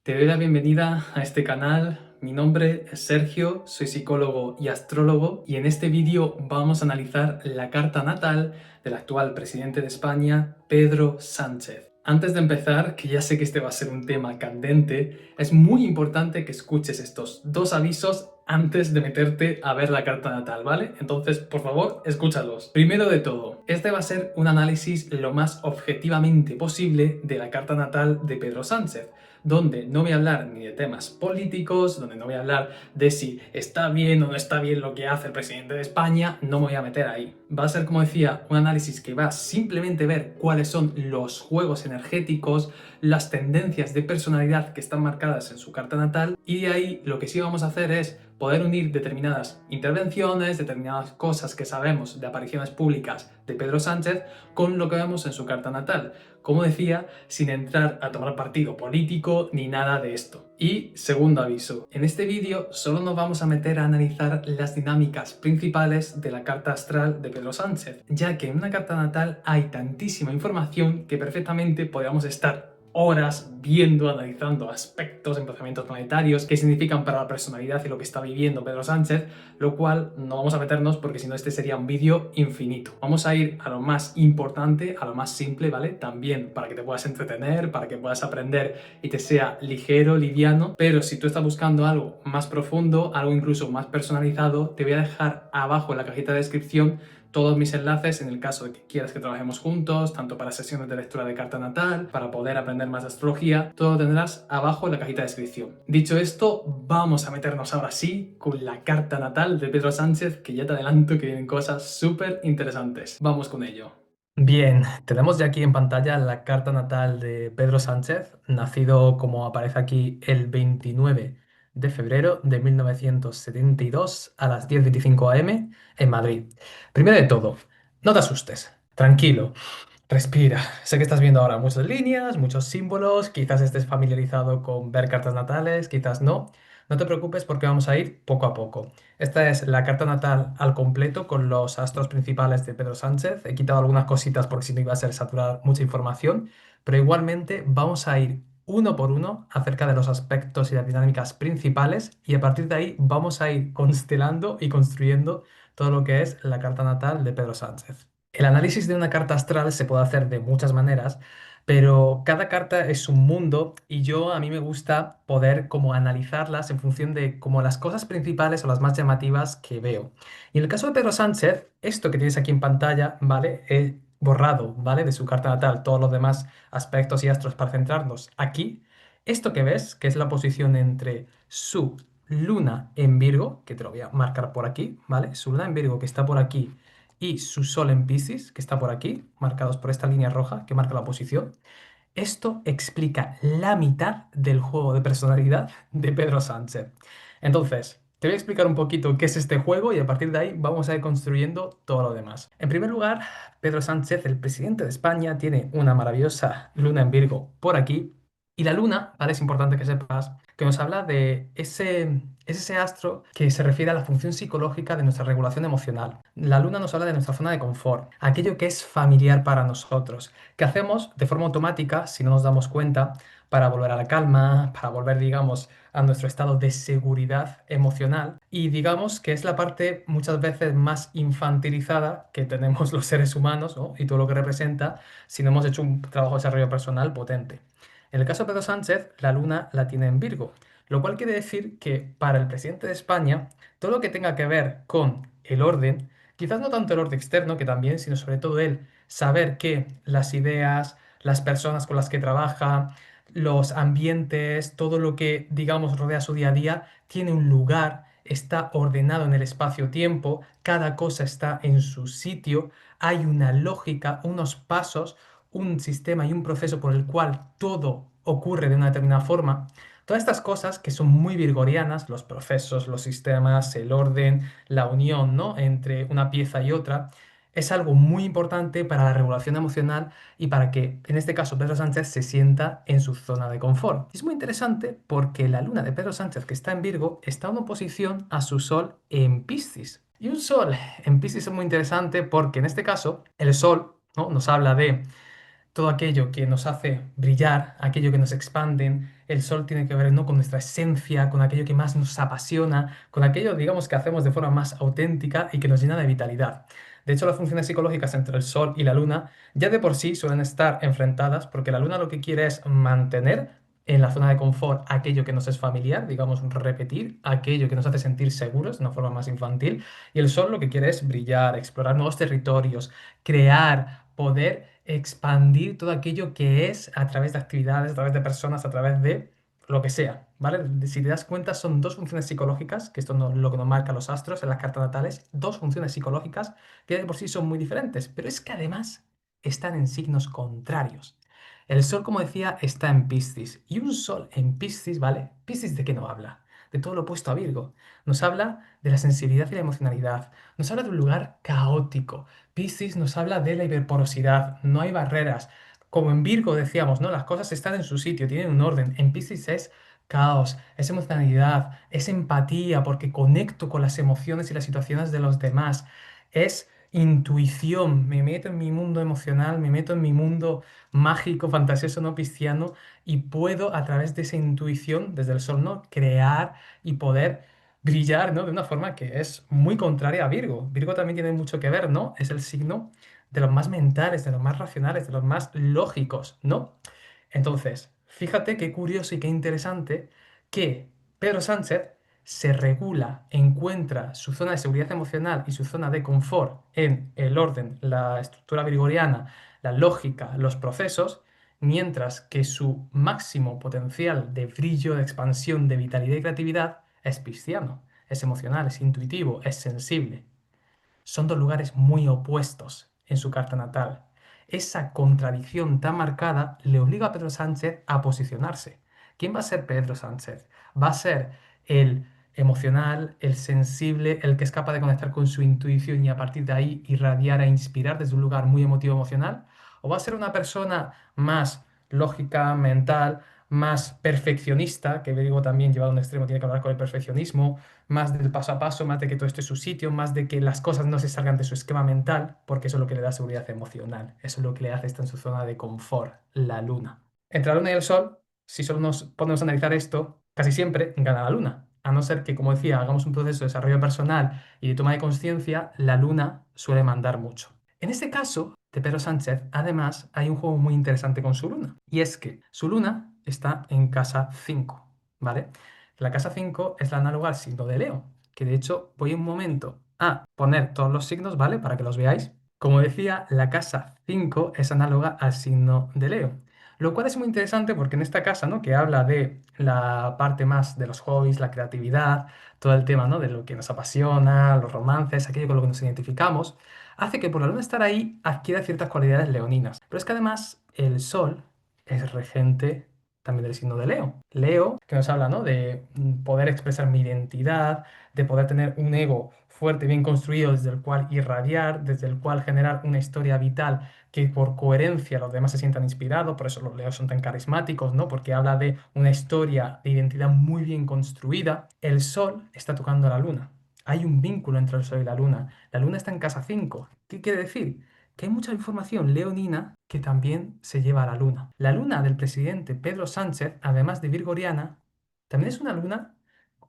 Te doy la bienvenida a este canal. Mi nombre es Sergio, soy psicólogo y astrólogo y en este vídeo vamos a analizar la carta natal del actual presidente de España, Pedro Sánchez. Antes de empezar, que ya sé que este va a ser un tema candente, es muy importante que escuches estos dos avisos antes de meterte a ver la carta natal, ¿vale? Entonces, por favor, escúchalos. Primero de todo, este va a ser un análisis lo más objetivamente posible de la carta natal de Pedro Sánchez, donde no voy a hablar ni de temas políticos, donde no voy a hablar de si está bien o no está bien lo que hace el presidente de España, no me voy a meter ahí. Va a ser, como decía, un análisis que va a simplemente ver cuáles son los juegos energéticos, las tendencias de personalidad que están marcadas en su carta natal, y de ahí lo que sí vamos a hacer es poder unir determinadas intervenciones, determinadas cosas que sabemos de apariciones públicas de Pedro Sánchez con lo que vemos en su carta natal. Como decía, sin entrar a tomar partido político ni nada de esto. Y segundo aviso, en este vídeo solo nos vamos a meter a analizar las dinámicas principales de la carta astral de Pedro Sánchez, ya que en una carta natal hay tantísima información que perfectamente podríamos estar horas viendo, analizando aspectos, emplazamientos planetarios, qué significan para la personalidad y lo que está viviendo Pedro Sánchez, lo cual no vamos a meternos porque si no este sería un vídeo infinito. Vamos a ir a lo más importante, a lo más simple, ¿vale? También para que te puedas entretener, para que puedas aprender y te sea ligero, liviano, pero si tú estás buscando algo más profundo, algo incluso más personalizado, te voy a dejar abajo en la cajita de descripción todos mis enlaces en el caso de que quieras que trabajemos juntos, tanto para sesiones de lectura de carta natal, para poder aprender más de astrología, todo lo tendrás abajo en la cajita de descripción. Dicho esto, vamos a meternos ahora sí con la carta natal de Pedro Sánchez, que ya te adelanto que vienen cosas súper interesantes. Vamos con ello. Bien, tenemos ya aquí en pantalla la carta natal de Pedro Sánchez, nacido como aparece aquí el 29 de febrero de 1972 a las 10:25 am en Madrid. Primero de todo, no te asustes, tranquilo, respira. Sé que estás viendo ahora muchas líneas, muchos símbolos, quizás estés familiarizado con ver cartas natales, quizás no. No te preocupes porque vamos a ir poco a poco. Esta es la carta natal al completo con los astros principales de Pedro Sánchez. He quitado algunas cositas porque si no iba a ser saturar mucha información, pero igualmente vamos a ir uno por uno acerca de los aspectos y las dinámicas principales y a partir de ahí vamos a ir constelando y construyendo todo lo que es la carta natal de Pedro Sánchez. El análisis de una carta astral se puede hacer de muchas maneras, pero cada carta es un mundo y a mí me gusta poder como analizarlas en función de como las cosas principales o las más llamativas que veo. Y en el caso de Pedro Sánchez, esto que tienes aquí en pantalla, ¿vale? He borrado, ¿vale? De su carta natal todos los demás aspectos y astros para centrarnos aquí. Esto que ves, que es la posición entre su luna en Virgo, que te lo voy a marcar por aquí, ¿vale? Su luna en Virgo que está por aquí y su Sol en Piscis, que está por aquí, marcados por esta línea roja que marca la posición. Esto explica la mitad del juego de personalidad de Pedro Sánchez. Entonces, te voy a explicar un poquito qué es este juego y a partir de ahí vamos a ir construyendo todo lo demás. En primer lugar, Pedro Sánchez, el presidente de España, tiene una maravillosa luna en Virgo por aquí. Y la luna, ¿vale? Es importante que sepas que nos habla de ese astro que se refiere a la función psicológica de nuestra regulación emocional. La luna nos habla de nuestra zona de confort, aquello que es familiar para nosotros, que hacemos de forma automática si no nos damos cuenta para volver a la calma, para volver, digamos, a nuestro estado de seguridad emocional. Y digamos que es la parte muchas veces más infantilizada que tenemos los seres humanos, ¿no? Y todo lo que representa si no hemos hecho un trabajo de desarrollo personal potente. En el caso de Pedro Sánchez, la luna la tiene en Virgo, lo cual quiere decir que para el presidente de España, todo lo que tenga que ver con el orden, quizás no tanto el orden externo, que también, sino sobre todo él, saber que las ideas, las personas con las que trabaja, los ambientes, todo lo que, digamos, rodea su día a día, tiene un lugar, está ordenado en el espacio-tiempo, cada cosa está en su sitio, hay una lógica, unos pasos, un sistema y un proceso por el cual todo ocurre de una determinada forma. Todas estas cosas que son muy virgorianas, los procesos, los sistemas, el orden, la unión, ¿no? entre una pieza y otra, es algo muy importante para la regulación emocional y para que, en este caso, Pedro Sánchez se sienta en su zona de confort. Y es muy interesante porque la luna de Pedro Sánchez, que está en Virgo, está en oposición a su Sol en Piscis. Y un Sol en Piscis es muy interesante porque, en este caso, el Sol, ¿no? nos habla de todo aquello que nos hace brillar, aquello que nos expanden. El sol tiene que ver, ¿no?, con nuestra esencia, con aquello que más nos apasiona, con aquello, digamos, que hacemos de forma más auténtica y que nos llena de vitalidad. De hecho, las funciones psicológicas entre el sol y la luna ya de por sí suelen estar enfrentadas porque la luna lo que quiere es mantener en la zona de confort aquello que nos es familiar, digamos, repetir aquello que nos hace sentir seguros de una forma más infantil, y el sol lo que quiere es brillar, explorar nuevos territorios, crear, poder expandir todo aquello que es a través de actividades, a través de personas, a través de lo que sea, ¿vale? Si te das cuenta, son dos funciones psicológicas, que esto es lo que nos marca los astros en las cartas natales, dos funciones psicológicas que de por sí son muy diferentes, pero es que además están en signos contrarios. El Sol, como decía, está en Piscis, y un Sol en Piscis, ¿vale? ¿Piscis de qué nos habla? De todo lo opuesto a Virgo. Nos habla de la sensibilidad y la emocionalidad, nos habla de un lugar caótico. Piscis nos habla de la hiperporosidad, no hay barreras. Como en Virgo decíamos, ¿no? Las cosas están en su sitio, tienen un orden. En Piscis es caos, es emocionalidad, es empatía, porque conecto con las emociones y las situaciones de los demás. Es intuición, me meto en mi mundo emocional, me meto en mi mundo mágico, fantasioso, no pisciano, y puedo a través de esa intuición, desde el sol, ¿no?, crear y poder brillar, ¿no?, de una forma que es muy contraria a Virgo. Virgo también tiene mucho que ver, ¿no? Es el signo de los más mentales, de los más racionales, de los más lógicos, ¿no? Entonces, fíjate qué curioso y qué interesante que Pedro Sánchez se regula, encuentra su zona de seguridad emocional y su zona de confort en el orden, la estructura virgoriana, la lógica, los procesos, mientras que su máximo potencial de brillo, de expansión, de vitalidad y creatividad es pisciano, es emocional, es intuitivo, es sensible. Son dos lugares muy opuestos en su carta natal. Esa contradicción tan marcada le obliga a Pedro Sánchez a posicionarse. ¿Quién va a ser Pedro Sánchez? ¿Va a ser el emocional, el sensible, el que es capaz de conectar con su intuición y a partir de ahí irradiar e inspirar desde un lugar muy emotivo emocional? ¿O va a ser una persona más lógica, mental, más perfeccionista, que digo también llevado a un extremo tiene que hablar con el perfeccionismo, más del paso a paso, más de que todo esté en su sitio, más de que las cosas no se salgan de su esquema mental, porque eso es lo que le da seguridad emocional, eso es lo que le hace estar en su zona de confort, la luna? Entre la luna y el sol, si solo nos ponemos a analizar esto, casi siempre gana la luna. A no ser que, como decía, hagamos un proceso de desarrollo personal y de toma de conciencia, la luna suele mandar mucho. En este caso de Pedro Sánchez, además, hay un juego muy interesante con su luna. Y es que su luna está en casa 5, ¿vale? La casa 5 es la análoga al signo de Leo, que de hecho voy un momento a poner todos los signos, ¿vale? Para que los veáis. Como decía, la casa 5 es análoga al signo de Leo. Lo cual es muy interesante porque en esta casa, ¿no?, que habla de la parte más de los hobbies, la creatividad, todo el tema, ¿no?, de lo que nos apasiona, los romances, aquello con lo que nos identificamos, hace que por la luna estar ahí adquiera ciertas cualidades leoninas. Pero es que además el sol es regente también del signo de Leo. Leo, que nos habla, ¿no?, de poder expresar mi identidad, de poder tener un ego fuerte, bien construido, desde el cual irradiar, desde el cual generar una historia vital que por coherencia los demás se sientan inspirados, por eso los Leos son tan carismáticos, ¿no?, porque habla de una historia de identidad muy bien construida. El sol está tocando a la luna. Hay un vínculo entre el sol y la luna. La luna está en casa 5. ¿Qué quiere decir? Que hay mucha información leonina que también se lleva a la luna. La luna del presidente Pedro Sánchez, además de virgoriana, también es una luna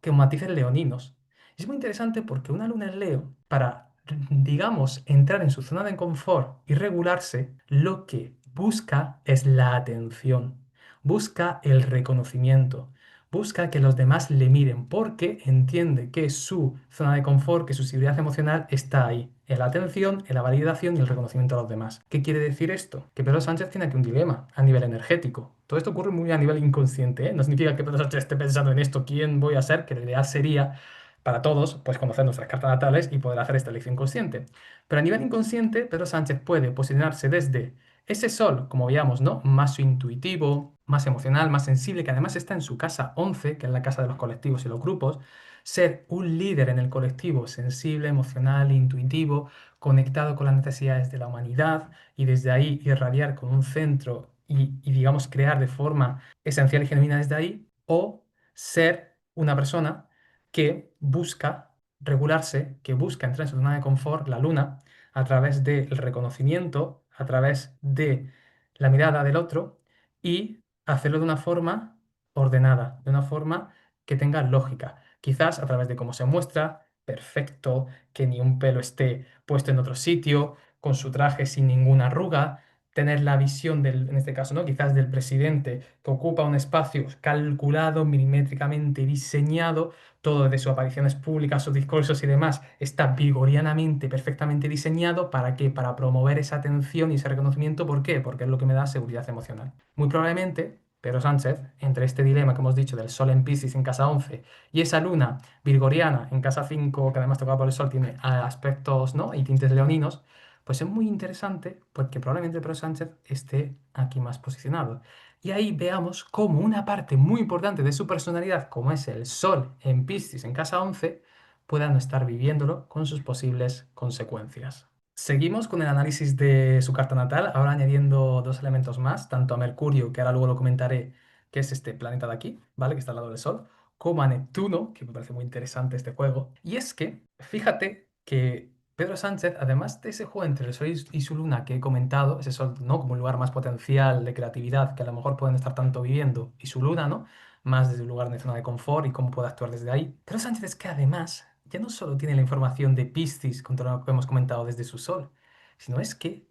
con matices leoninos. Es muy interesante porque una luna en Leo, para, digamos, entrar en su zona de confort y regularse, lo que busca es la atención, busca el reconocimiento, busca que los demás le miren porque entiende que su zona de confort, que su seguridad emocional está ahí, en la atención, en la validación y el reconocimiento a los demás. ¿Qué quiere decir esto? Que Pedro Sánchez tiene aquí un dilema a nivel energético. Todo esto ocurre muy a nivel inconsciente, ¿eh? No significa que Pedro Sánchez esté pensando en esto, quién voy a ser, que lo ideal sería para todos, pues conocer nuestras cartas natales y poder hacer esta elección consciente. Pero a nivel inconsciente, Pedro Sánchez puede posicionarse desde ese sol, como veíamos, ¿no?, más intuitivo, más emocional, más sensible, que además está en su casa 11, que es la casa de los colectivos y los grupos, ser un líder en el colectivo sensible, emocional, intuitivo, conectado con las necesidades de la humanidad y desde ahí irradiar con un centro y digamos crear de forma esencial y genuina desde ahí, o ser una persona que busca regularse, que busca entrar en su zona de confort, la luna, a través del reconocimiento, a través de la mirada del otro y hacerlo de una forma ordenada, de una forma que tenga lógica. Quizás a través de cómo se muestra, perfecto, que ni un pelo esté puesto en otro sitio, con su traje sin ninguna arruga, tener la visión del, en este caso, ¿no? Quizás del presidente que ocupa un espacio calculado, milimétricamente diseñado, todo desde sus apariciones públicas, sus discursos y demás, está vigorianamente, perfectamente diseñado. ¿Para qué? Para promover esa atención y ese reconocimiento. ¿Por qué? Porque es lo que me da seguridad emocional. Muy probablemente, Pedro Sánchez, entre este dilema que hemos dicho del Sol en Piscis en casa 11 y esa luna virgoriana en casa 5, que además tocada por el Sol, tiene aspectos, ¿no? y tintes leoninos, pues es muy interesante porque probablemente Pedro Sánchez esté aquí más posicionado. Y ahí veamos cómo una parte muy importante de su personalidad, como es el Sol en Piscis en casa 11, pueda no estar viviéndolo con sus posibles consecuencias. Seguimos con el análisis de su carta natal, ahora añadiendo dos elementos más, tanto a Mercurio, que ahora luego lo comentaré, que es este planeta de aquí, ¿vale? Que está al lado del Sol, como a Neptuno, que me parece muy interesante este juego. Y es que, fíjate que Pedro Sánchez, además de ese juego entre el Sol y su Luna que he comentado, ese Sol, ¿no? como un lugar más potencial de creatividad que a lo mejor pueden estar tanto viviendo, y su Luna, ¿no? más desde un lugar de zona de confort y cómo puede actuar desde ahí. Pedro Sánchez es que además ya no solo tiene la información de Piscis, con todo lo que hemos comentado desde su Sol, sino es que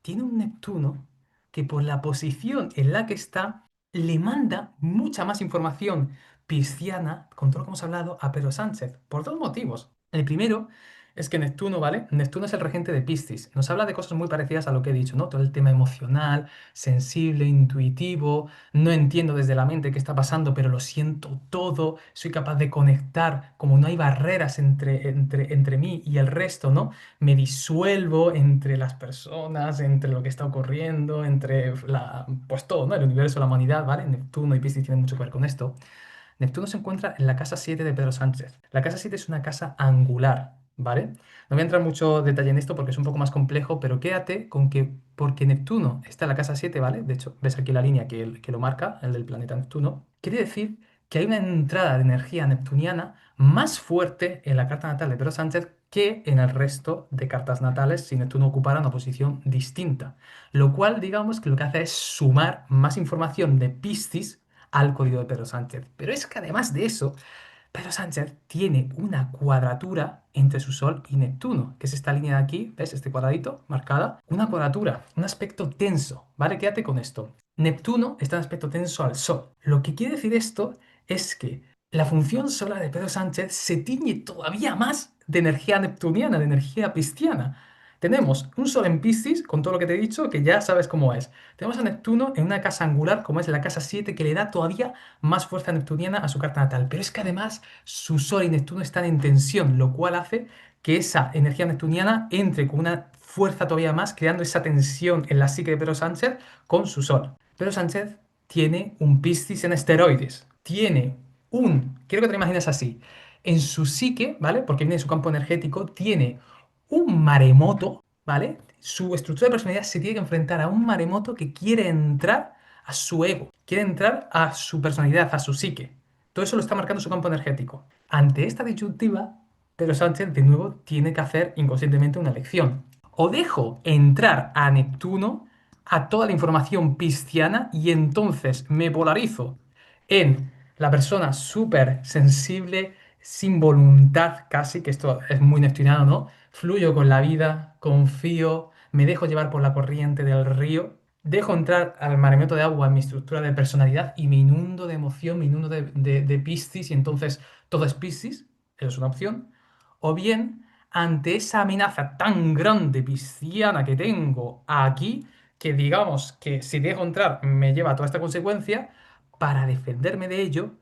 tiene un Neptuno que por la posición en la que está le manda mucha más información pisciana, con todo lo que hemos hablado, a Pedro Sánchez, por dos motivos. El primero es que Neptuno, ¿vale? Neptuno es el regente de Piscis. Nos habla de cosas muy parecidas a lo que he dicho, ¿no? Todo el tema emocional, sensible, intuitivo, no entiendo desde la mente qué está pasando, pero lo siento todo, soy capaz de conectar, como no hay barreras entre mí y el resto, ¿no? Me disuelvo entre las personas, entre lo que está ocurriendo, entre pues todo, ¿no? El universo, la humanidad, ¿vale? Neptuno y Piscis tienen mucho que ver con esto. Neptuno se encuentra en la casa 7 de Pedro Sánchez. La casa 7 es una casa angular, ¿vale? No voy a entrar mucho detalle en esto porque es un poco más complejo, pero quédate con que porque Neptuno está en la casa 7, ¿vale? De hecho, ves aquí la línea que lo marca, el del planeta Neptuno. Quiere decir que hay una entrada de energía neptuniana más fuerte en la carta natal de Pedro Sánchez que en el resto de cartas natales si Neptuno ocupara una posición distinta. Lo cual, digamos, que lo que hace es sumar más información de Piscis al código de Pedro Sánchez. Pero es que además de eso, Pedro Sánchez tiene una cuadratura entre su Sol y Neptuno, que es esta línea de aquí, ¿ves? Este cuadradito marcada. Una cuadratura, un aspecto tenso, ¿vale? Quédate con esto. Neptuno está en aspecto tenso al Sol. Lo que quiere decir esto es que la función solar de Pedro Sánchez se tiñe todavía más de energía neptuniana, de energía pisciana. Tenemos un Sol en Piscis, con todo lo que te he dicho, que ya sabes cómo es. Tenemos a Neptuno en una casa angular, como es la casa 7, que le da todavía más fuerza neptuniana a su carta natal. Pero es que además su Sol y Neptuno están en tensión, lo cual hace que esa energía neptuniana entre con una fuerza todavía más, creando esa tensión en la psique de Pedro Sánchez con su Sol. Pedro Sánchez tiene un Piscis en esteroides. Quiero que te lo imagines así. En su psique, ¿vale? Porque viene de su campo energético, tiene un maremoto, ¿vale? Su estructura de personalidad se tiene que enfrentar a un maremoto que quiere entrar a su ego, quiere entrar a su personalidad, a su psique. Todo eso lo está marcando su campo energético. Ante esta disyuntiva, Pedro Sánchez de nuevo tiene que hacer inconscientemente una elección. O dejo entrar a Neptuno a toda la información pisciana y entonces me polarizo en la persona súper sensible, sin voluntad casi, que esto es muy neptuniano, ¿no? Fluyo con la vida, confío, me dejo llevar por la corriente del río, dejo entrar al maremoto de agua en mi estructura de personalidad y me inundo de emoción, me inundo de Piscis y entonces todo es Piscis, eso es una opción. O bien, ante esa amenaza tan grande pisciana que tengo aquí, que digamos que si dejo entrar me lleva a toda esta consecuencia, para defenderme de ello,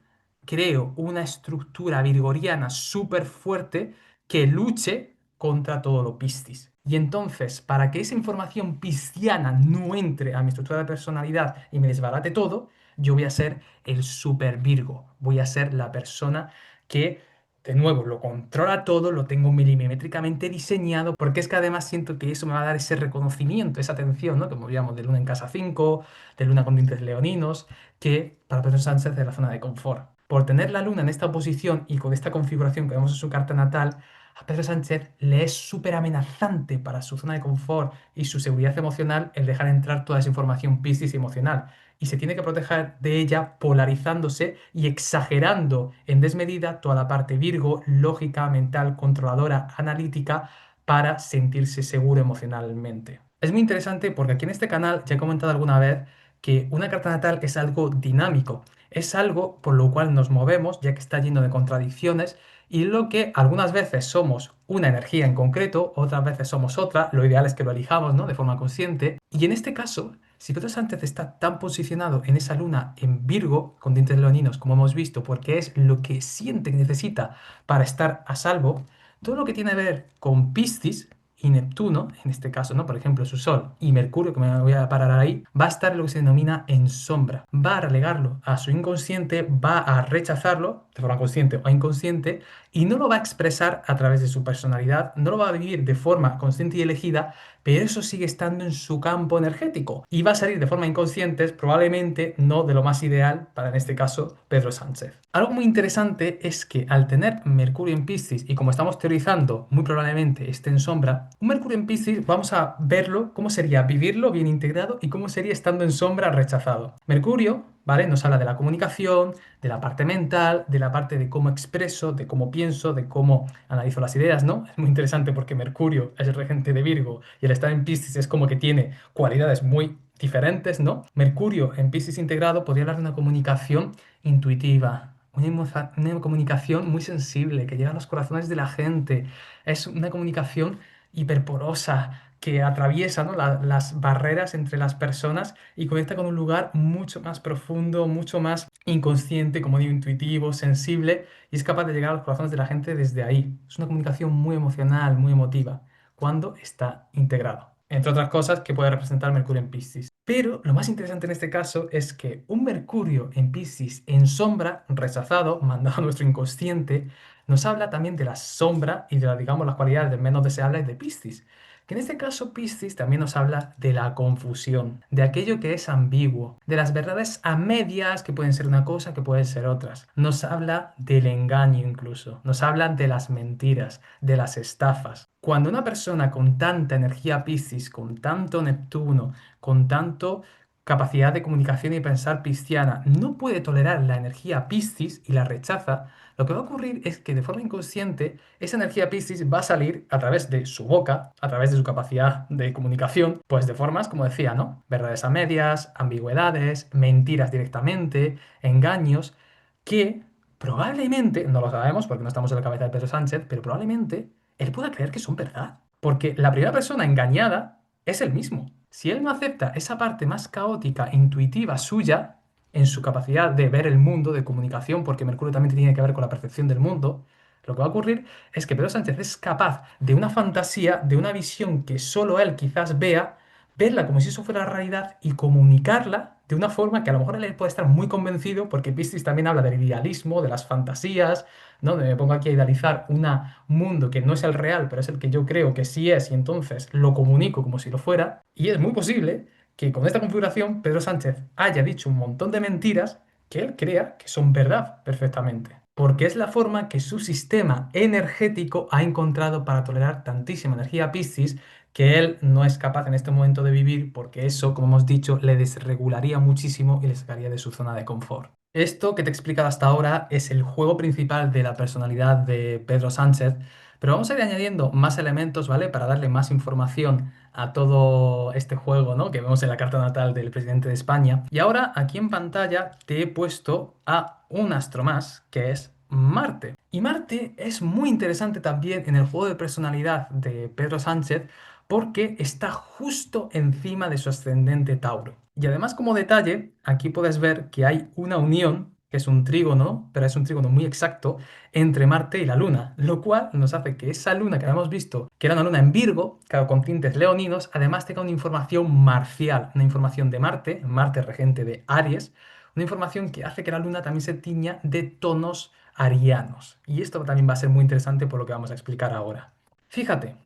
creo una estructura virgoriana súper fuerte que luche contra todo lo piscis. Y entonces, para que esa información pisciana no entre a mi estructura de personalidad y me desbarate todo, yo voy a ser el super Virgo. Voy a ser la persona que, de nuevo, lo controla todo, lo tengo milimétricamente diseñado, porque es que además siento que eso me va a dar ese reconocimiento, esa atención, ¿no? Como veíamos de Luna en casa 5, de Luna con tintes leoninos, que para Pedro Sánchez es la zona de confort. Por tener la luna en esta posición y con esta configuración que vemos en su carta natal, a Pedro Sánchez le es súper amenazante para su zona de confort y su seguridad emocional el dejar entrar toda esa información Piscis emocional. Y se tiene que proteger de ella polarizándose y exagerando en desmedida toda la parte Virgo, lógica, mental, controladora, analítica, para sentirse seguro emocionalmente. Es muy interesante porque aquí en este canal ya he comentado alguna vez que una carta natal es algo dinámico, es algo por lo cual nos movemos, ya que está lleno de contradicciones y lo que algunas veces somos una energía en concreto, otras veces somos otra, lo ideal es que lo elijamos, ¿no? De forma consciente. Y en este caso, si Pedro Sánchez está tan posicionado en esa luna en Virgo, con dientes leoninos, como hemos visto, porque es lo que siente que necesita para estar a salvo, todo lo que tiene que ver con Piscis y Neptuno, en este caso, ¿no? Por ejemplo, su Sol y Mercurio, que me voy a parar ahí, va a estar en lo que se denomina en sombra. Va a relegarlo a su inconsciente, va a rechazarlo de forma consciente o inconsciente y no lo va a expresar a través de su personalidad, no lo va a vivir de forma consciente y elegida, pero eso sigue estando en su campo energético y va a salir de forma inconsciente, probablemente no de lo más ideal para, en este caso, Pedro Sánchez. Algo muy interesante es que al tener Mercurio en Piscis y como estamos teorizando, muy probablemente esté en sombra, un Mercurio en Piscis vamos a verlo cómo sería vivirlo bien integrado y cómo sería estando en sombra rechazado. Mercurio, ¿vale? Nos habla de la comunicación, de la parte mental, de la parte de cómo expreso, de cómo pienso, de cómo analizo las ideas, ¿no? Es muy interesante porque Mercurio es el regente de Virgo y el estar en Piscis es como que tiene cualidades muy diferentes, ¿no? Mercurio en Piscis integrado podría hablar de una comunicación intuitiva, una comunicación muy sensible que llega a los corazones de la gente. Es una comunicación hiperporosa que atraviesa, ¿no? Las barreras entre las personas y conecta con un lugar mucho más profundo, mucho más inconsciente, como digo, intuitivo, sensible y es capaz de llegar a los corazones de la gente desde ahí. Es una comunicación muy emocional, muy emotiva, cuando está integrado. Entre otras cosas que puede representar Mercurio en Piscis. Pero lo más interesante en este caso es que un Mercurio en Piscis en sombra, rechazado, mandado a nuestro inconsciente, nos habla también de la sombra y de, digamos, las cualidades menos deseables de Piscis. Que en este caso Piscis también nos habla de la confusión, de aquello que es ambiguo, de las verdades a medias que pueden ser una cosa, que pueden ser otras. Nos habla del engaño incluso, nos habla de las mentiras, de las estafas. Cuando una persona con tanta energía Piscis, con tanto Neptuno, con tanto capacidad de comunicación y pensar pisciana, no puede tolerar la energía Piscis y la rechaza, lo que va a ocurrir es que de forma inconsciente esa energía Piscis va a salir a través de su boca, a través de su capacidad de comunicación, pues de formas, como decía, ¿no? Verdades a medias, ambigüedades, mentiras directamente, engaños, que probablemente, no lo sabemos porque no estamos en la cabeza de Pedro Sánchez, pero probablemente él pueda creer que son verdad. Porque la primera persona engañada es él mismo. Si él no acepta esa parte más caótica, intuitiva suya, en su capacidad de ver el mundo, de comunicación, porque Mercurio también tiene que ver con la percepción del mundo, lo que va a ocurrir es que Pedro Sánchez es capaz de una fantasía, de una visión que solo él quizás vea, verla como si eso fuera realidad y comunicarla de una forma que a lo mejor él puede estar muy convencido, porque Piscis también habla del idealismo, de las fantasías, ¿no? Donde me pongo aquí a idealizar un mundo que no es el real, pero es el que yo creo que sí es, y entonces lo comunico como si lo fuera. Y es muy posible que con esta configuración Pedro Sánchez haya dicho un montón de mentiras que él crea que son verdad perfectamente. Porque es la forma que su sistema energético ha encontrado para tolerar tantísima energía Piscis que él no es capaz en este momento de vivir porque eso, como hemos dicho, le desregularía muchísimo y le sacaría de su zona de confort. Esto que te he explicado hasta ahora es el juego principal de la personalidad de Pedro Sánchez, pero vamos a ir añadiendo más elementos, ¿vale? Para darle más información a todo este juego, ¿no? Que vemos en la carta natal del presidente de España. Y ahora aquí en pantalla te he puesto a un astro más, que es Marte. Y Marte es muy interesante también en el juego de personalidad de Pedro Sánchez porque está justo encima de su ascendente Tauro. Y además como detalle, aquí puedes ver que hay una unión, que es un trígono, pero es un trígono muy exacto, entre Marte y la Luna, lo cual nos hace que esa Luna que habíamos visto, que era una Luna en Virgo, claro, con tintes leoninos, además tenga una información marcial, una información de Marte, Marte regente de Aries, una información que hace que la Luna también se tiña de tonos arianos. Y esto también va a ser muy interesante por lo que vamos a explicar ahora. Fíjate,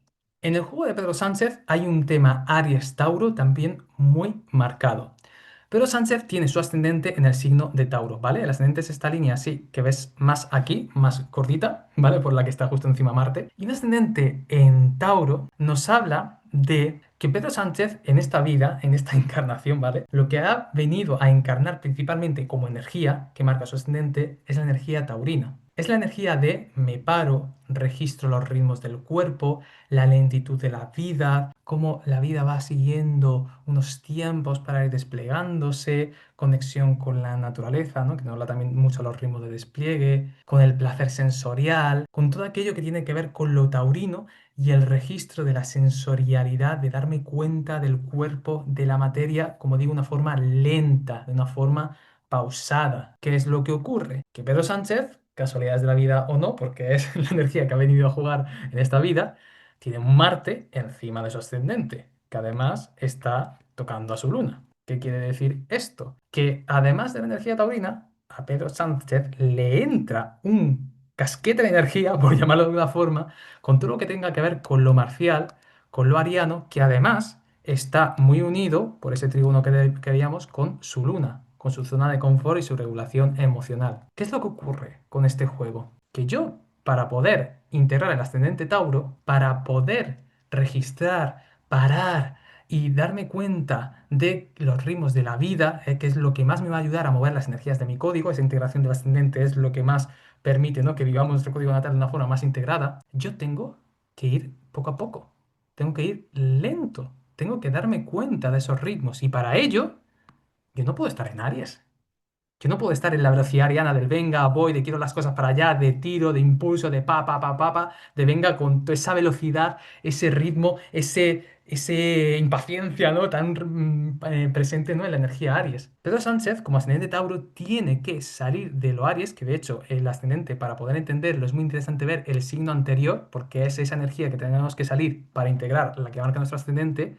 en el juego de Pedro Sánchez hay un tema Aries-Tauro también muy marcado. Pedro Sánchez tiene su ascendente en el signo de Tauro, ¿vale? El ascendente es esta línea así que ves más aquí, más cortita, ¿vale? Por la que está justo encima Marte. Y un ascendente en Tauro nos habla de que Pedro Sánchez en esta vida, en esta encarnación, ¿vale? Lo que ha venido a encarnar principalmente como energía que marca su ascendente es la energía taurina. Es la energía de me paro, registro los ritmos del cuerpo, la lentitud de la vida, cómo la vida va siguiendo unos tiempos para ir desplegándose, conexión con la naturaleza, ¿no? Que nos habla también mucho los ritmos de despliegue, con el placer sensorial, con todo aquello que tiene que ver con lo taurino y el registro de la sensorialidad, de darme cuenta del cuerpo, de la materia, como digo, de una forma lenta, de una forma pausada. ¿Qué es lo que ocurre? Que Pedro Sánchez, casualidades de la vida o no, porque es la energía que ha venido a jugar en esta vida, tiene un Marte encima de su ascendente, que además está tocando a su luna. ¿Qué quiere decir esto? Que además de la energía taurina, a Pedro Sánchez le entra un casquete de energía, por llamarlo de alguna forma, con todo lo que tenga que ver con lo marcial, con lo ariano, que además está muy unido, por ese trígono que veíamos, con su luna, con su zona de confort y su regulación emocional. ¿Qué es lo que ocurre con este juego? Que yo, para poder integrar el ascendente Tauro, para poder registrar, parar y darme cuenta de los ritmos de la vida, que es lo que más me va a ayudar a mover las energías de mi código, esa integración del ascendente es lo que más permite, ¿no?, que vivamos nuestro código natal de una forma más integrada, yo tengo que ir poco a poco, tengo que ir lento, tengo que darme cuenta de esos ritmos y para ello yo no puedo estar en Aries. Yo no puedo estar en la velocidad ariana del venga, voy, de quiero las cosas para allá, de tiro, de impulso, de pa, de venga con toda esa velocidad, ese ritmo, ese impaciencia, ¿no?, tan presente, ¿no?, en la energía Aries. Pedro Sánchez, como ascendente Tauro, tiene que salir de lo Aries, que de hecho el ascendente, para poder entenderlo, es muy interesante ver el signo anterior, porque es esa energía que tenemos que salir para integrar la que marca nuestro ascendente,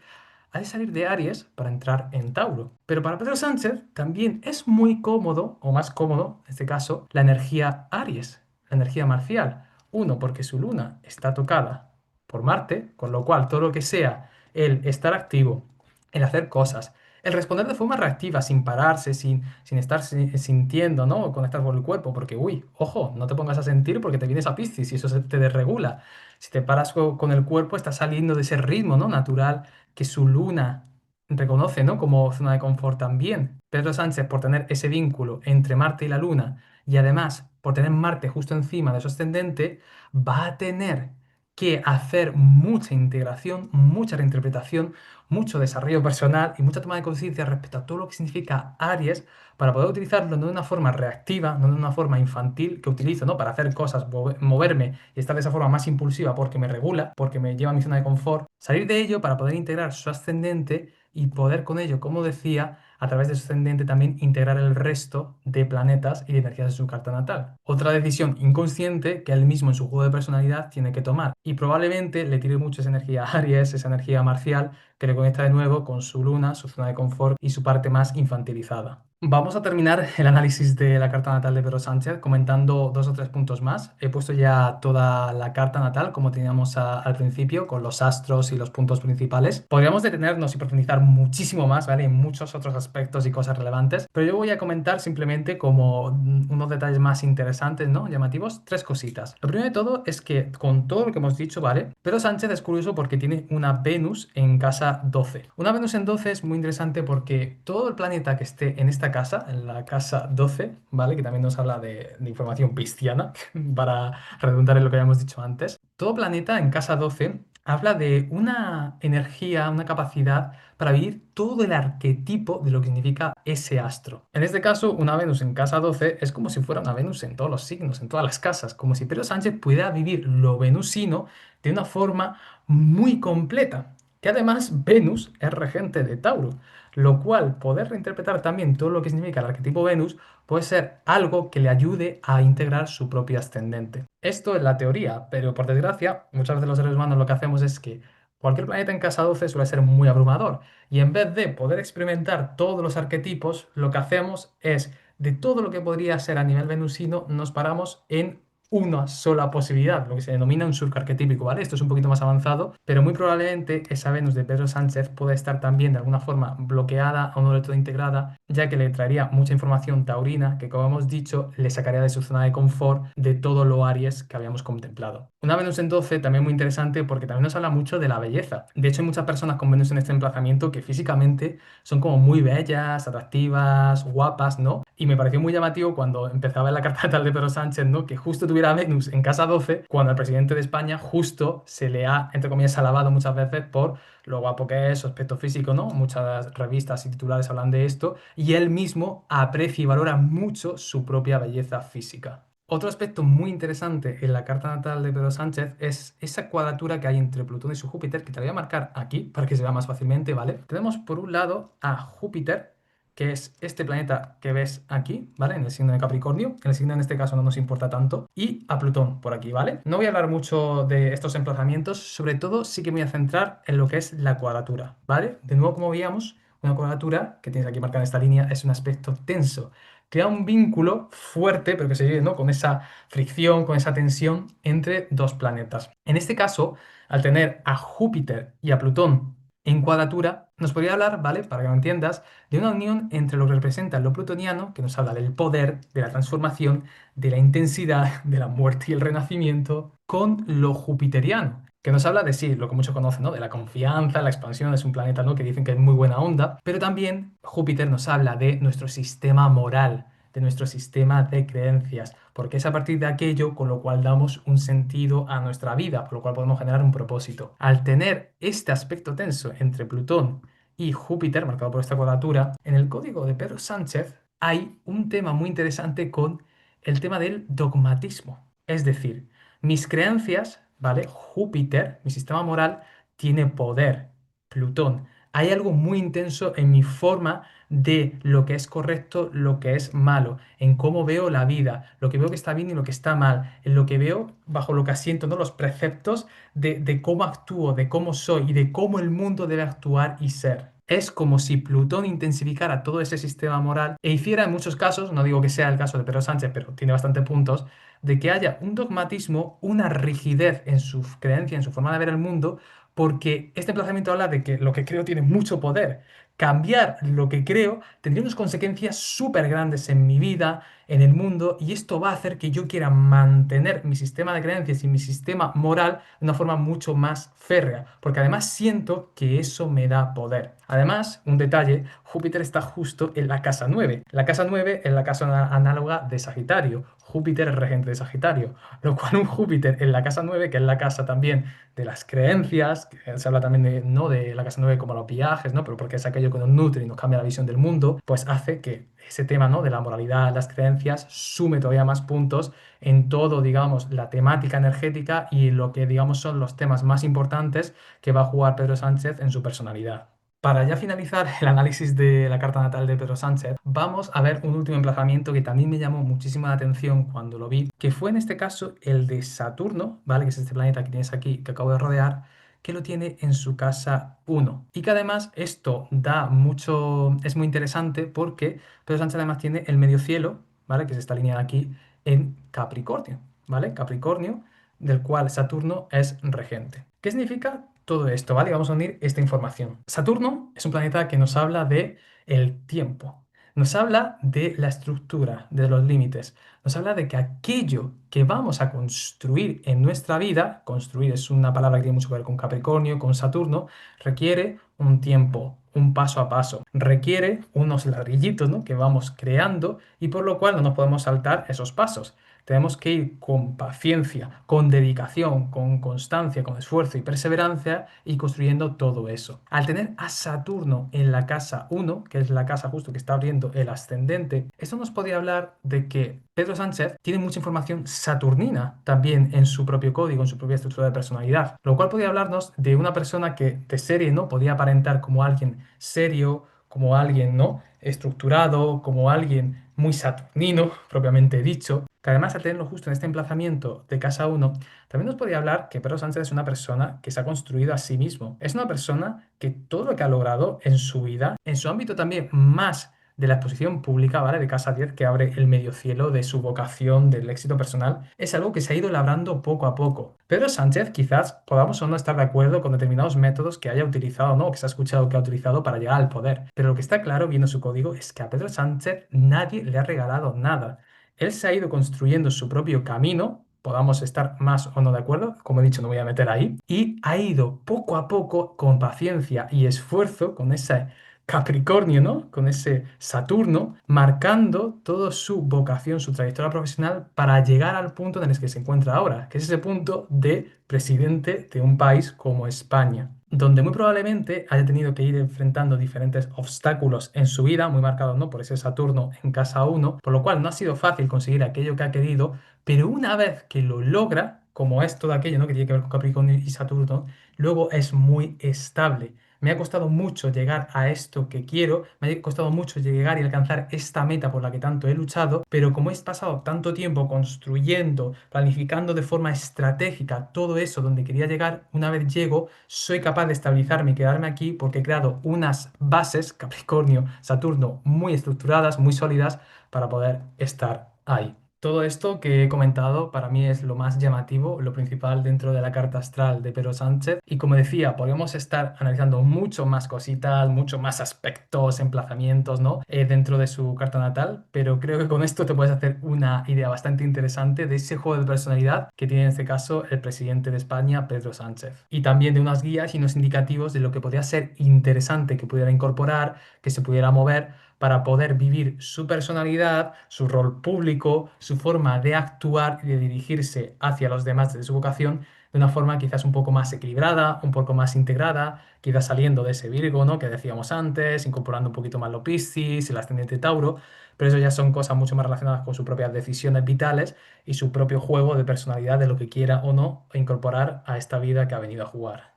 ha de salir de Aries para entrar en Tauro. Pero para Pedro Sánchez también es muy cómodo, o más cómodo, en este caso, la energía Aries, la energía marcial. Uno, porque su luna está tocada por Marte, con lo cual todo lo que sea el estar activo, el hacer cosas, el responder de forma reactiva, sin pararse, sin estar sintiendo, ¿no?, conectar con el cuerpo, porque, uy, ojo, no te pongas a sentir porque te vienes a Piscis y eso se te desregula. Si te paras con el cuerpo, estás saliendo de ese ritmo, ¿no?, natural que su luna reconoce, ¿no?, como zona de confort también. Pedro Sánchez, por tener ese vínculo entre Marte y la luna y además por tener Marte justo encima de su ascendente, va a tener que hacer mucha integración, mucha reinterpretación, mucho desarrollo personal y mucha toma de conciencia respecto a todo lo que significa Aries para poder utilizarlo no de una forma reactiva, no de una forma infantil que utilizo, ¿no?, para hacer cosas, moverme y estar de esa forma más impulsiva porque me regula, porque me lleva a mi zona de confort, salir de ello para poder integrar su ascendente y poder con ello, como decía, a través de su ascendente también integrar el resto de planetas y de energías de su carta natal. Otra decisión inconsciente que él mismo en su juego de personalidad tiene que tomar y probablemente le tire mucho esa energía a Aries, esa energía marcial que le conecta de nuevo con su luna, su zona de confort y su parte más infantilizada. Vamos a terminar el análisis de la carta natal de Pedro Sánchez comentando dos o tres puntos más. He puesto ya toda la carta natal como teníamos al principio, con los astros y los puntos principales. Podríamos detenernos y profundizar muchísimo más, ¿vale?, en muchos otros aspectos y cosas relevantes, pero yo voy a comentar simplemente como unos detalles más interesantes, ¿no?, llamativos, tres cositas. Lo primero de todo es que con todo lo que hemos dicho, ¿vale?, Pedro Sánchez es curioso porque tiene una Venus en casa 12. Una Venus en 12 es muy interesante porque todo el planeta que esté en esta casa, en la casa 12, ¿vale?, que también nos habla de información pisciana, para redundar en lo que habíamos dicho antes, todo planeta en casa 12 habla de una energía, una capacidad para vivir todo el arquetipo de lo que significa ese astro. En este caso, una Venus en casa 12 es como si fuera una Venus en todos los signos, en todas las casas, como si Pedro Sánchez pudiera vivir lo venusino de una forma muy completa. Que además Venus es regente de Tauro, lo cual poder reinterpretar también todo lo que significa el arquetipo Venus puede ser algo que le ayude a integrar su propio ascendente. Esto es la teoría, pero por desgracia, muchas veces los seres humanos lo que hacemos es que cualquier planeta en casa 12 suele ser muy abrumador y en vez de poder experimentar todos los arquetipos, lo que hacemos es de todo lo que podría ser a nivel venusino, nos paramos en una sola posibilidad, lo que se denomina un surco arquetípico, ¿vale? Esto es un poquito más avanzado, pero muy probablemente esa Venus de Pedro Sánchez pueda estar también de alguna forma bloqueada o no del todo integrada, ya que le traería mucha información taurina que, como hemos dicho, le sacaría de su zona de confort de todo lo Aries que habíamos contemplado. Una Venus en 12 también muy interesante porque también nos habla mucho de la belleza. De hecho, hay muchas personas con Venus en este emplazamiento que físicamente son como muy bellas, atractivas, guapas, ¿no? Y me pareció muy llamativo cuando empezaba en la carta natal de Pedro Sánchez, ¿no? Que justo tuviera Venus en casa 12, cuando al presidente de España justo se le ha, entre comillas, alabado muchas veces por lo guapo que es, su aspecto físico, ¿no? Muchas revistas y titulares hablan de esto, y él mismo aprecia y valora mucho su propia belleza física. Otro aspecto muy interesante en la carta natal de Pedro Sánchez es esa cuadratura que hay entre Plutón y su Júpiter, que te la voy a marcar aquí para que se vea más fácilmente, ¿vale? Tenemos por un lado a Júpiter, que es este planeta que ves aquí, ¿vale? En el signo de Capricornio. El signo en este caso no nos importa tanto. Y a Plutón por aquí, ¿vale? No voy a hablar mucho de estos emplazamientos, sobre todo sí que me voy a centrar en lo que es la cuadratura, ¿vale? De nuevo, como veíamos, una cuadratura que tienes aquí marcada en esta línea es un aspecto tenso. Crea un vínculo fuerte, pero que se vive, ¿no? Con esa fricción, con esa tensión entre dos planetas. En este caso, al tener a Júpiter y a Plutón en cuadratura, nos podría hablar, ¿vale? Para que lo entiendas, de una unión entre lo que representa lo plutoniano, que nos habla del poder, de la transformación, de la intensidad, de la muerte y el renacimiento, con lo jupiteriano, que nos habla de sí, lo que muchos conocen, ¿no? De la confianza, la expansión, es un planeta, ¿no? Que dicen que es muy buena onda, pero también Júpiter nos habla de nuestro sistema moral, de nuestro sistema de creencias, porque es a partir de aquello con lo cual damos un sentido a nuestra vida, por lo cual podemos generar un propósito. Al tener este aspecto tenso entre Plutón y Júpiter, marcado por esta cuadratura, en el código de Pedro Sánchez hay un tema muy interesante con el tema del dogmatismo. Es decir, mis creencias, ¿vale? Júpiter, mi sistema moral, tiene poder. Plutón. Hay algo muy intenso en mi forma de lo que es correcto, lo que es malo, en cómo veo la vida, lo que veo que está bien y lo que está mal, en lo que veo bajo lo que asiento, ¿no? Los preceptos de cómo actúo, de cómo soy y de cómo el mundo debe actuar y ser. Es como si Plutón intensificara todo ese sistema moral e hiciera en muchos casos, no digo que sea el caso de Pedro Sánchez, pero tiene bastantes puntos, de que haya un dogmatismo, una rigidez en su creencia, en su forma de ver el mundo, porque este emplazamiento habla de que lo que creo tiene mucho poder. Cambiar lo que creo tendría unas consecuencias súper grandes en mi vida, en el mundo, y esto va a hacer que yo quiera mantener mi sistema de creencias y mi sistema moral de una forma mucho más férrea, porque además siento que eso me da poder. Además, un detalle, Júpiter está justo en la casa 9. La casa 9 es la casa análoga de Sagitario. Júpiter es regente de Sagitario, lo cual un Júpiter en la casa 9, que es la casa también de las creencias, que se habla también de, ¿no? De la casa 9 como los viajes, ¿no? Pero porque es aquello que nos nutre y nos cambia la visión del mundo, pues hace que ese tema, ¿no? De la moralidad, las creencias, sume todavía más puntos en todo, digamos, la temática energética y lo que, digamos, son los temas más importantes que va a jugar Pedro Sánchez en su personalidad. Para ya finalizar el análisis de la carta natal de Pedro Sánchez, vamos a ver un último emplazamiento que también me llamó muchísimo la atención cuando lo vi, que fue en este caso el de Saturno, ¿vale? Que es este planeta que tienes aquí, que acabo de rodear, que lo tiene en su casa 1. Y que además esto da mucho, es muy interesante porque Pedro Sánchez además tiene el medio cielo, ¿vale? Que es esta línea de aquí, en Capricornio, ¿vale? Capricornio, del cual Saturno es regente. ¿Qué significa todo esto, ¿vale? Vamos a unir esta información. Saturno es un planeta que nos habla de el tiempo, nos habla de la estructura, de los límites, nos habla de que aquello que vamos a construir en nuestra vida, construir es una palabra que tiene mucho que ver con Capricornio, con Saturno, requiere un tiempo, un paso a paso, requiere unos ladrillitos, ¿no? Que vamos creando y por lo cual no nos podemos saltar esos pasos. Tenemos que ir con paciencia, con dedicación, con constancia, con esfuerzo y perseverancia y construyendo todo eso. Al tener a Saturno en la casa 1, que es la casa justo que está abriendo el ascendente, eso nos podría hablar de que Pedro Sánchez tiene mucha información saturnina también en su propio código, en su propia estructura de personalidad, lo cual podría hablarnos de una persona que de serie, ¿no? Podría aparentar como alguien serio, como alguien, ¿no? Estructurado, como alguien muy saturnino, propiamente dicho, que además al tenerlo justo en este emplazamiento de casa 1, también nos podría hablar que Pedro Sánchez es una persona que se ha construido a sí mismo. Es una persona que todo lo que ha logrado en su vida, en su ámbito también más de la exposición pública, ¿vale? De Casa 10, que abre el medio cielo de su vocación, del éxito personal, es algo que se ha ido labrando poco a poco. Pedro Sánchez quizás podamos o no estar de acuerdo con determinados métodos que haya utilizado, ¿no? O que se ha escuchado que ha utilizado para llegar al poder. Pero lo que está claro, viendo su código, es que a Pedro Sánchez nadie le ha regalado nada. Él se ha ido construyendo su propio camino, podamos estar más o no de acuerdo, como he dicho, no voy a meter ahí, y ha ido poco a poco, con paciencia y esfuerzo, con ese Capricornio, ¿no? Con ese Saturno, marcando toda su vocación, su trayectoria profesional para llegar al punto en el que se encuentra ahora, que es ese punto de presidente de un país como España, donde muy probablemente haya tenido que ir enfrentando diferentes obstáculos en su vida, muy marcados, ¿no? Por ese Saturno en casa 1, por lo cual no ha sido fácil conseguir aquello que ha querido, pero una vez que lo logra, como es todo aquello, ¿no? Que tiene que ver con Capricornio y Saturno, luego es muy estable. Me ha costado mucho llegar a esto que quiero, me ha costado mucho llegar y alcanzar esta meta por la que tanto he luchado, pero como he pasado tanto tiempo construyendo, planificando de forma estratégica todo eso donde quería llegar, una vez llego, soy capaz de estabilizarme y quedarme aquí porque he creado unas bases, Capricornio, Saturno, muy estructuradas, muy sólidas para poder estar ahí. Todo esto que he comentado para mí es lo más llamativo, lo principal dentro de la carta astral de Pedro Sánchez. Y como decía, podríamos estar analizando mucho más cositas, mucho más aspectos, emplazamientos, ¿no? Dentro de su carta natal, pero creo que con esto te puedes hacer una idea bastante interesante de ese juego de personalidad que tiene en este caso el presidente de España, Pedro Sánchez. Y también de unas guías y unos indicativos de lo que podría ser interesante que pudiera incorporar, que se pudiera mover para poder vivir su personalidad, su rol público, su forma de actuar y de dirigirse hacia los demás de su vocación de una forma quizás un poco más equilibrada, un poco más integrada, quizás saliendo de ese Virgo, ¿no? Que decíamos antes, incorporando un poquito más lo Piscis, el ascendente Tauro, pero eso ya son cosas mucho más relacionadas con sus propias decisiones vitales y su propio juego de personalidad de lo que quiera o no incorporar a esta vida que ha venido a jugar.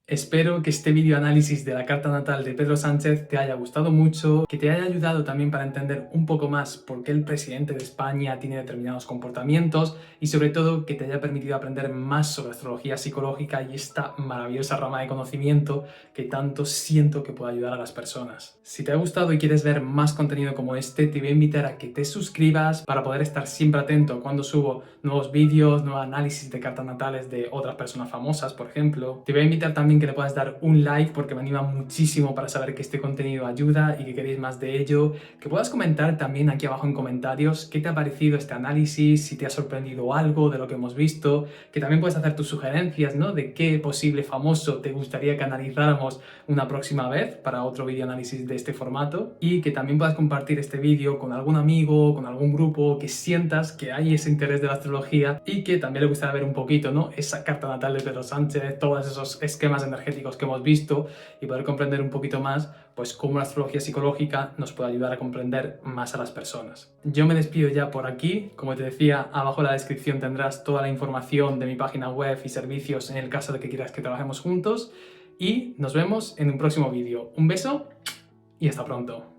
Espero que este vídeo análisis de la carta natal de Pedro Sánchez te haya gustado mucho, que te haya ayudado también para entender un poco más por qué el presidente de España tiene determinados comportamientos y sobre todo que te haya permitido aprender más sobre astrología psicológica y esta maravillosa rama de conocimiento que tanto siento que puede ayudar a las personas. Si te ha gustado y quieres ver más contenido como este, te voy a invitar a que te suscribas para poder estar siempre atento cuando subo nuevos vídeos, nuevos análisis de cartas natales de otras personas famosas, por ejemplo. Te voy a invitar también que le puedas dar un like porque me anima muchísimo para saber que este contenido ayuda y que queréis más de ello. Que puedas comentar también aquí abajo en comentarios qué te ha parecido este análisis, si te ha sorprendido algo de lo que hemos visto, que también puedes hacer tus sugerencias, ¿no? De qué posible famoso te gustaría que analizáramos una próxima vez para otro vídeo análisis de este formato y que también puedas compartir este vídeo con algún amigo, con algún grupo que sientas que hay ese interés de la astrología y que también le gustaría ver un poquito, ¿no? Esa carta natal de Pedro Sánchez, todos esos esquemas energéticos que hemos visto y poder comprender un poquito más pues cómo la astrología psicológica nos puede ayudar a comprender más a las personas. Yo me despido ya por aquí. Como te decía, abajo en la descripción tendrás toda la información de mi página web y servicios en el caso de que quieras que trabajemos juntos y nos vemos en un próximo vídeo. Un beso y hasta pronto.